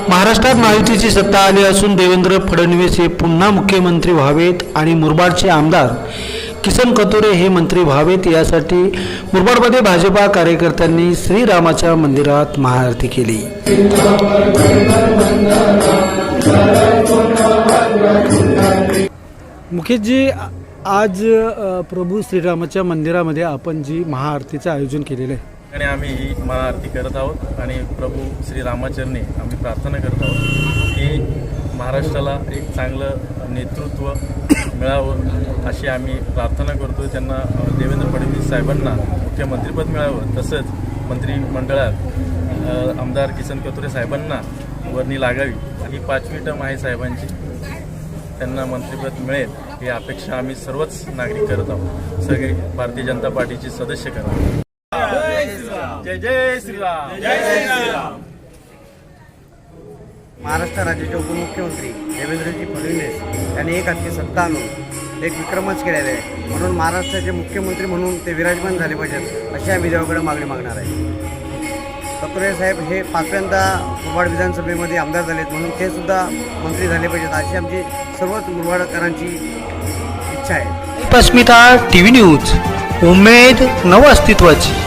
महाराष्ट्रात महायुतीची सत्ता आली असून देवेंद्र फडणवीस हे पुन्हा मुख्यमंत्री व्हावेत आणि मुरबाडचे आमदार किसन कथोरे हे मंत्री व्हावेत यासाठी मुरबाडमध्ये भाजपा कार्यकर्त्यांनी श्रीरामाच्या मंदिरात महाआरती केली। मुकेशजी, आज प्रभू श्रीरामाच्या मंदिरामध्ये आपण जी महाआरतीचं आयोजन केलेलं आहे आणि आम्ही ही महाआरती करत आहोत आणि प्रभू श्रीरामाचरणी आम्ही प्रार्थना करत आहोत की महाराष्ट्राला एक चांगलं नेतृत्व मिळावं अशी आम्ही प्रार्थना करतो। त्यांना देवेंद्र फडणवीस साहेबांना मुख्यमंत्रीपद मिळावं, तसंच मंत्रिमंडळात आमदार किसन कथोरे साहेबांना वर्णी लागावी, ही 5वी टर्म आहे साहेबांची, त्यांना मंत्रिपद मिळेल ही अपेक्षा आम्ही सर्वच नागरिक करत आहोत, सगळे भारतीय जनता पार्टीचे सदस्य करत आहोत। जय जय श्रीराम, जय जय श्रीराम। महाराष्ट्र राज्याचे उपमुख्यमंत्री देवेंद्रजी फडणवीस यांनी एक हाती सत्ता आणून एक विक्रमच केलेला आहे, म्हणून महाराष्ट्राचे मुख्यमंत्री म्हणून ते विराजमान झाले पाहिजेत अशी आम्ही देवाकडे मागणी मागणार आहे। कथोरे साहेब हे 5व्यांदा मुरबाड विधानसभेमध्ये आमदार झालेत, म्हणून ते सुद्धा मंत्री झाले पाहिजेत अशी आमची सर्वच मुरबाडकरांची इच्छा आहे। अस्मिता टीव्ही न्यूज, उमेद नव अस्तित्वाची।